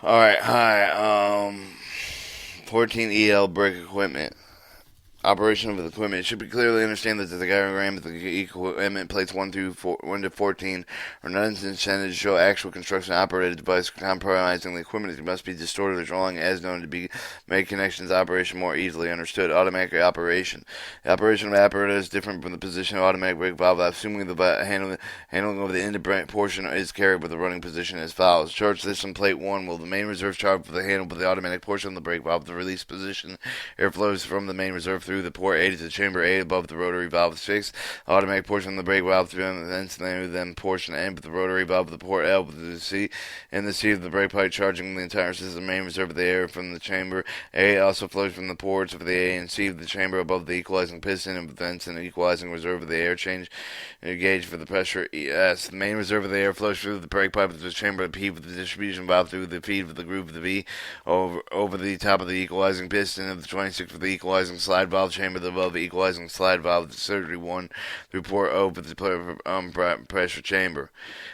Alright, hi. 14EL brake equipment. Operation of the equipment. It should be clearly understood that the diagram of the equipment plates 1 to 14 are not intended to show actual construction operated device compromising the equipment. It must be distorted or drawing as known to be make connections operation more easily understood. Automatic operation. The operation of the apparatus is different from the position of automatic brake valve, assuming the handling of the end portion is carried with the running position as follows. Charge system plate 1 will the main reserve charge for the handle with the automatic portion of the brake valve. The release position air flows from the main reserve through the port A to the chamber A above the rotary valve 6. Automatic portion of the brake valve through and then portion N with the rotary valve of the port L with the C and the C of the brake pipe charging the entire system. Main reserve of the air from the chamber A also flows from the ports of the A and C of the chamber above the equalizing piston and thence an equalizing reserve of the air change gauge for the pressure ES. The main reserve of the air flows through the brake pipe of the chamber P with the distribution valve through the feed with the groove of the V over the top of the equalizing piston of the 26 for the equalizing slide valve chamber above the equalizing slide valve, the surgery 1 through port O for the pressure chamber.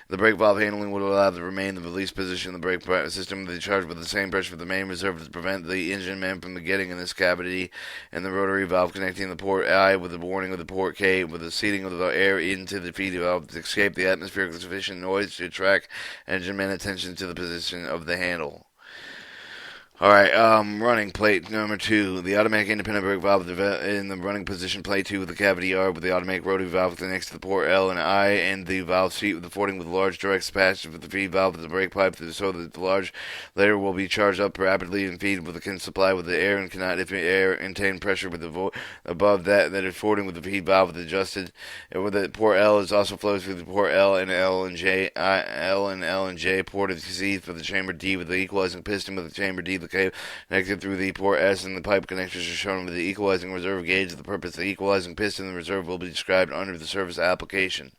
The brake valve handling will allow to remain the release position of the brake system with the charge with the same pressure for the main reserve to prevent the engine man from getting in this cavity, and the rotary valve connecting the port I with the warning of the port K with the seating of the air into the feed valve to escape the atmospheric sufficient noise to attract engine man attention to the position of the handle. Alright, running plate number 2. The automatic independent brake valve in the running position, plate 2 with the cavity R with the automatic rotary valve next to the port L and I and the valve seat with the fording with large direct capacity with the feed valve of the brake pipe so that the large layer will be charged up rapidly and feed with the supply with the air and cannot if air contain pressure with the above that is fording with the feed valve with adjusted with the port L is also flows through the port L and L and J L and L and J port of C for the chamber D with the equalizing piston with the chamber D the cable connected through the port S and the pipe connectors are shown with the equalizing reserve gauge. The purpose of the equalizing piston and reserve will be described under the service application.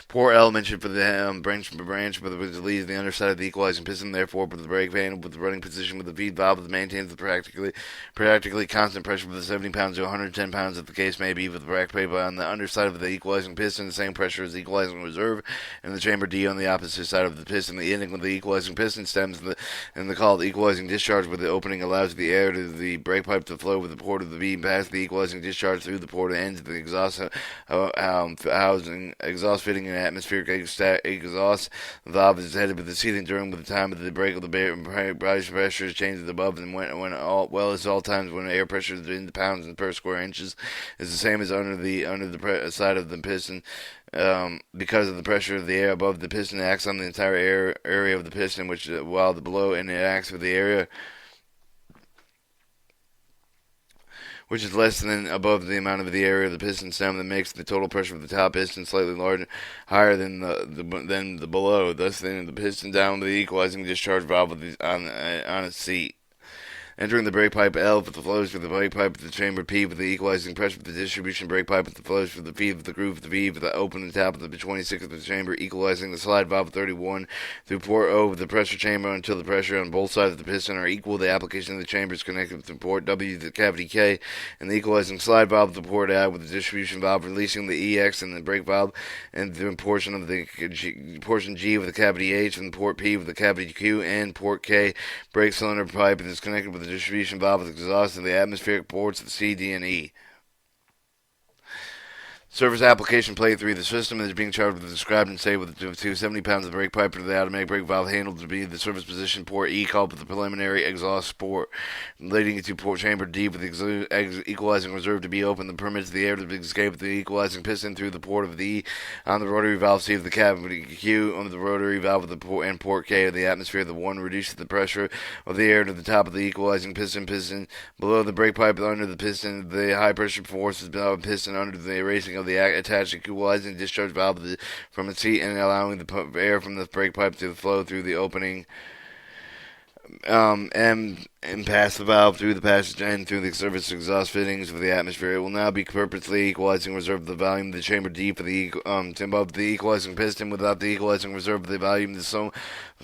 Port L mentioned for the branch which leaves the underside of the equalizing piston, therefore, with the brake pan with the running position with the feed valve that maintains the practically constant pressure with the 70 pounds to 110 pounds, if the case may be, with the brake paper on the underside of the equalizing piston, the same pressure as the equalizing reserve, and the chamber D on the opposite side of the piston. The ending of the equalizing piston stems in the called equalizing discharge, where the opening allows the air to the brake pipe to flow with the port of the V past the equalizing discharge through the port and ends the exhaust housing, exhaust fitting and atmospheric exhaust valve is headed with the seating during the time of the break of the body pressure is changed above and when all well as all times when air pressure is in the pounds and per square inches is the same as under the side of the piston. Because of the pressure of the air above the piston acts on the entire area of the piston, which while the below and it acts with the area which is less than above the amount of the area of the piston stem that makes the total pressure of the top piston slightly larger, higher than the below, thus thinning the piston down with the equalizing discharge valve on its seat. Entering the brake pipe L with the flows for the brake pipe with the chamber P with the equalizing pressure for the distribution brake pipe with the flows for the feed with the groove of the V with the open and tap of the 26 of the chamber equalizing the slide valve 31 through port O with the pressure chamber until the pressure on both sides of the piston are equal. The application of the chamber is connected with the port W the cavity K and the equalizing slide valve with the port I with the distribution valve releasing the EX and the brake valve and the portion of the portion G with the cavity H and the port P with the cavity Q and port K brake cylinder pipe and is connected with the distribution valve with exhaust and the atmospheric ports of C, D, and E. Surface application plate 3. The system is being charged with described and say with 270 pounds of brake pipe for the automatic brake valve handled to be the surface position port E called with the preliminary exhaust port leading to port chamber D with the equalizing reserve to be open that permits the air to escape the equalizing piston through the port of the E on the rotary valve C of the cavity Q on the rotary valve of the port and port K of the atmosphere. The 1 reduces the pressure of the air to the top of the equalizing piston below the brake pipe under the piston. The high pressure force is below the piston under the erasing of the attached equalizing discharge valve from its seat and allowing the air from the brake pipe to flow through the opening and pass the valve through the passage end through the surface exhaust fittings of the atmosphere. It will now be purposely equalizing reserve of the volume of the chamber D for the above the equalizing piston without the equalizing reserve of the volume is so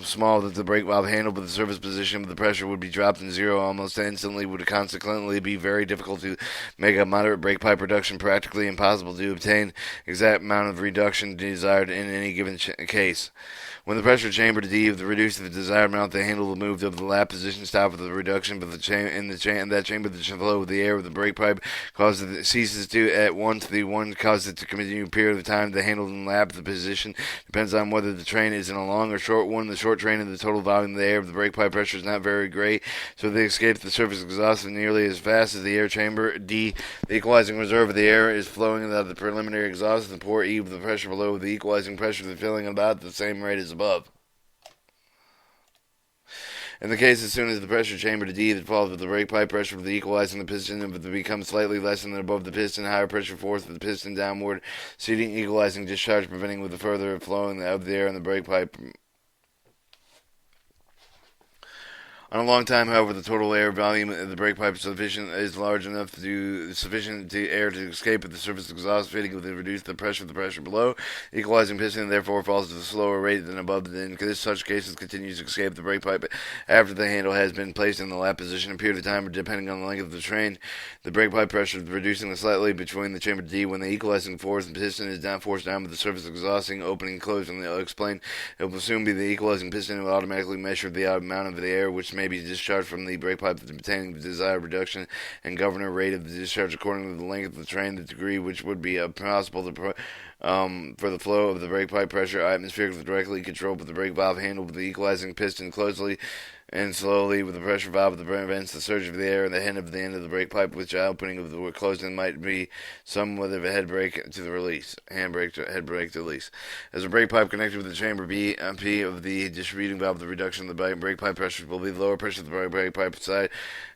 small that the brake valve handle with the surface position of the pressure would be dropped in zero almost instantly. Would consequently be very difficult to make a moderate brake pipe reduction, practically impossible to obtain exact amount of reduction desired in any given case. When the pressure chamber D reduced to the desired amount, the handle will move to the lap position, stop with the reduction, but in that chamber, the flow of the air of the brake pipe ceases to at once. The one causes it to continue a period of time. The handle and lap the position depends on whether the train is in a long or short one. The short train and the total volume of the air of the brake pipe pressure is not very great, so they escape the surface exhaust nearly as fast as the air chamber D. The equalizing reserve of the air is flowing out of the preliminary exhaust. The port E with the pressure below the equalizing pressure of the filling about the same rate as above. In the case as soon as the pressure chamber to D that falls with the brake pipe pressure of the equalizing the piston if it becomes slightly less than above the piston, higher pressure force of the piston downward, seating equalizing discharge, preventing with the further flowing of the air in the brake pipe. On a long time, however, the total air volume of the brake pipe is large enough to sufficient to air to escape at the surface exhaust fitting with reduce the pressure of the pressure below. The equalizing piston therefore falls at a slower rate than above. In such cases, continues to escape the brake pipe after the handle has been placed in the lap position a period of time, depending on the length of the train. The brake pipe pressure is reducing slightly between the chamber D when the equalizing force and piston is forced down with the surface exhausting opening and closing. They'll explain it will soon be the equalizing piston will automatically measure the amount of the air which may be discharged from the brake pipe obtaining the desired reduction and governor rate of the discharge according to the length of the train, the degree which would be possible to for the flow of the brake pipe pressure atmospherically directly controlled with the brake valve handle with the equalizing piston closely and slowly with the pressure valve that prevents the surge of the air in the end of the brake pipe, which opening of the closing might be somewhat of a head brake to the release, head brake to release. As a brake pipe connected with the chamber B P of the distributing valve, the reduction of the brake pipe pressure will be the lower pressure of the brake pipe side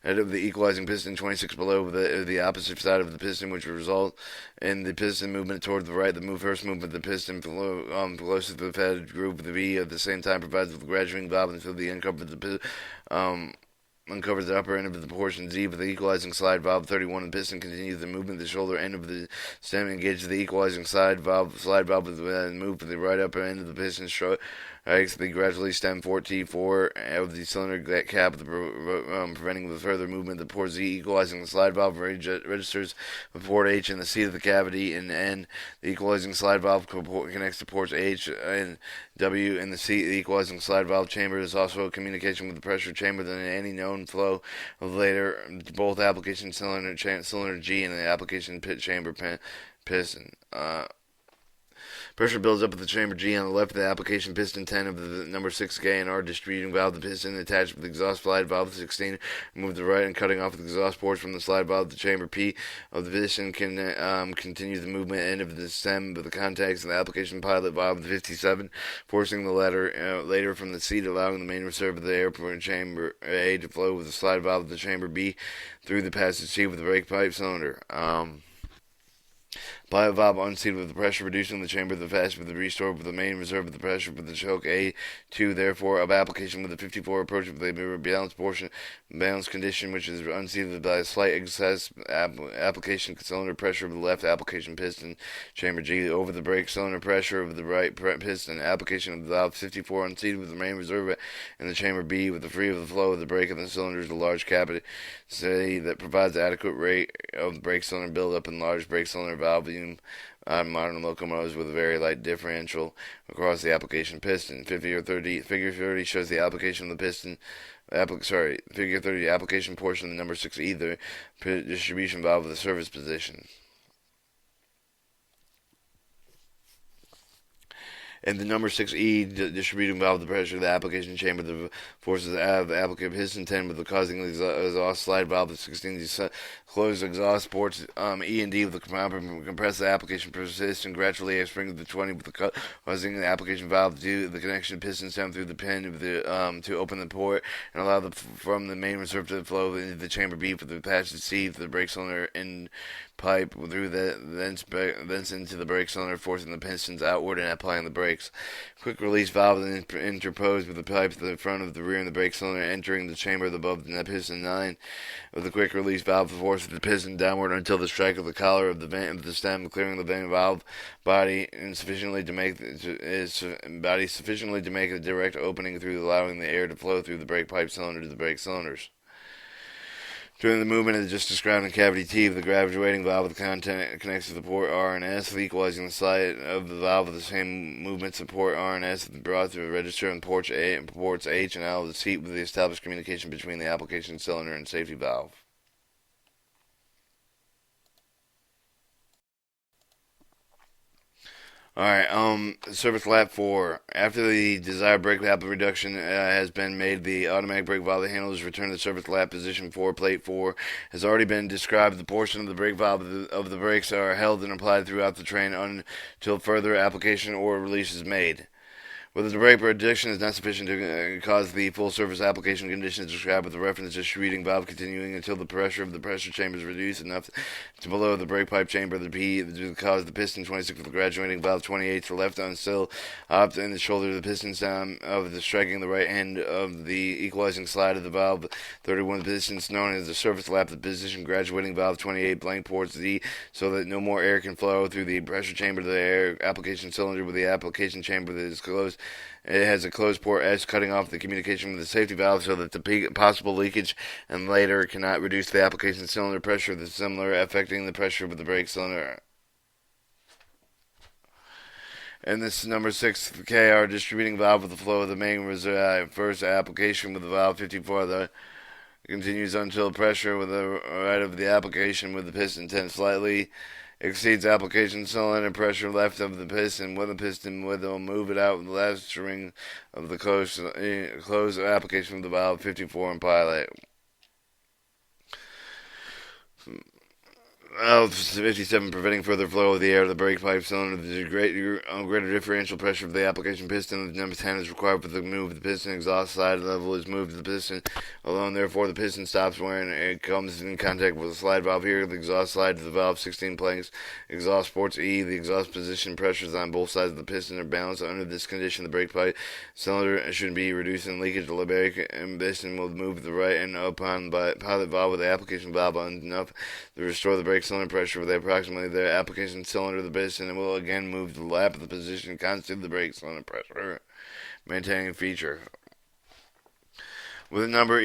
of the equalizing piston 26 below the opposite side of the piston, which will result in the piston movement toward the right. The first movement of the piston closest to the fed groove of the V at the same time provides with the graduating valve until the uncovered uncovers the upper end of the portion Z with the equalizing slide valve 31. The piston continues the movement. The shoulder end of the stem engages the equalizing slide valve with the move to the right upper end of the piston the gradually stem 4T4 of the cylinder cap, preventing the further movement. The port Z equalizing the slide valve registers with port H in the seat of the cavity and N. The equalizing slide valve connects to ports H and W in the seat. The equalizing slide valve chamber is also a communication with the pressure chamber than any known flow of later both application cylinder G and the application pit chamber piston. Pressure builds up at the chamber G on the left of the application piston 10 of the number 6 K and R distributing valve. The piston attached with the exhaust slide valve 16 move to the right and cutting off the exhaust ports from the slide valve. The chamber P of the piston can continue the movement end of the stem of the contacts of the application pilot valve 57, forcing the later from the seat, allowing the main reserve of the air for chamber A to flow with the slide valve of the chamber B through the passage C with the brake pipe cylinder. Pilot valve unseated with the pressure reducing the chamber of the fast with the restore with the main reserve of the pressure with the choke A2 therefore of application with the 54 approach with a balanced condition which is unseated by a slight excess application cylinder pressure of the left application piston chamber G over the brake cylinder pressure of the right piston application of the valve 54 unseated with the main reserve in the chamber B with the free of the flow of the brake of the cylinders the large cavity that provides adequate rate of brake cylinder buildup and large brake cylinder valve modern locomotives with a very light differential across the application piston. Figure 30 shows the application of the piston. Figure 30, the application portion of the number 6 either distribution valve of the service position. And the number 6E distributing valve the pressure of the application chamber the forces out of the application piston 10 with the causing the exhaust slide valve the 16 closed exhaust ports E and D with the compress the application piston gradually a spring of the 20 with the causing the application valve to the connection piston stem through the pin of the to open the port and allow from the main reserve to flow into the chamber B for the passage C for the brake cylinder and pipe through thence into the brake cylinder, forcing the pistons outward and applying the brake. brakes. Quick release valve is interposed with the pipe to the front of the rear of the brake cylinder, entering the chamber above the piston 9 of the quick release valve forces the piston downward until the strike of the collar of the stem, clearing the vane valve body sufficiently to make a direct opening through, allowing the air to flow through the brake pipe cylinder to the brake cylinders. During the movement of the just described in cavity T of the graduating valve, the content connects to the port R and S, equalizing the slide of the valve with the same movements of port R and S brought through the register and ports H and L of the seat with the established communication between the application cylinder and safety valve. Alright, service lap 4. After the desired brake lap reduction has been made, the automatic brake valve handle is returned to the service lap position 4. Plate 4 has already been described. The portion of the brake valve of the brakes are held and applied throughout the train until further application or release is made. Whether the brake reduction is not sufficient to cause the full surface application conditions described with the reference distributing valve continuing until the pressure of the pressure chamber is reduced enough to below the brake pipe chamber the P to cause the piston 26 of the graduating valve 28 to left unstill up in the shoulder of the piston sound of the striking the right end of the equalizing slide of the valve 31 pistons known as the surface lap the position graduating valve 28 blank ports D so that no more air can flow through the pressure chamber to the air application cylinder with the application chamber that is closed. It has a closed port S cutting off the communication with the safety valve so that the possible leakage and later cannot reduce the application cylinder pressure that's similar affecting the pressure of the brake cylinder. And this number 6 KR distributing valve with the flow of the main first application with the valve 54 the continues until pressure with the right of the application with the piston 10 slightly exceeds application cylinder pressure left of the piston with the piston will move it out with the last ring of the closed application of the valve 54 and pilot. Valve 57 preventing further flow of the air to the brake pipe cylinder. The greater differential pressure of the application piston. Number 10 is required for the move of the piston. Exhaust side level is moved to the piston alone. Therefore, the piston stops when it comes in contact with the slide valve here. The exhaust slide to the valve 16 planks. Exhaust ports E. The exhaust position pressures on both sides of the piston are balanced. Under this condition, the brake pipe cylinder should be reducing leakage. The brake piston will move to the right and upon the pilot valve with the application valve enough to restore the brake cylinder pressure with approximately the application cylinder of the piston and will again move to the lap of the position constant of the brake cylinder pressure, maintaining feature. With number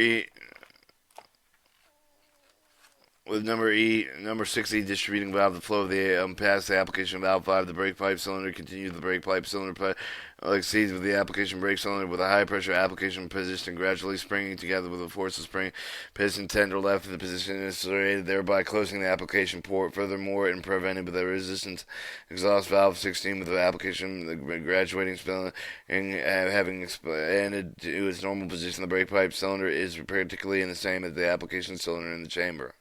number 60 distributing valve, the flow of the past the application valve 5, the brake pipe cylinder continues the brake pipe cylinder exceeds with the application brake cylinder with a high pressure application position gradually springing together with a force of spring piston 10 to left of the position is serrated, thereby closing the application port. Furthermore, and preventing the resistance exhaust valve 16 with the application the graduating cylinder and having expanded to its normal position. The brake pipe cylinder is practically in the same as the application cylinder in the chamber.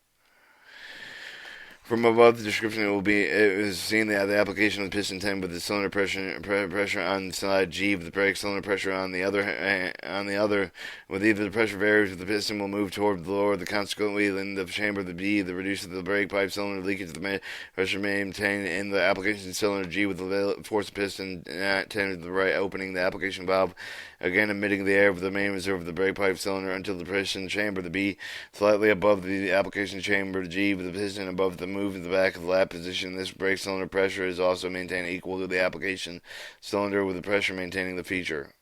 From above the description, it is seen that the application of the piston 10 with the cylinder pressure on side G with the brake cylinder pressure on the other, with either the pressure varies with the piston will move toward the lower, the consequently in the chamber the B, the reduce of the brake pipe cylinder leakage the pressure maintained in the application cylinder G with the force of piston 10 to the right, opening the application valve again emitting the air of the main reserve of the brake pipe cylinder until the piston chamber the B slightly above the application chamber G with the piston above the move in the back of the lap position. This brake cylinder pressure is also maintained equal to the application cylinder with the pressure maintaining the feature.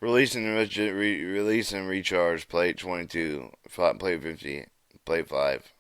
Release and recharge plate 22, plate 50, plate 5.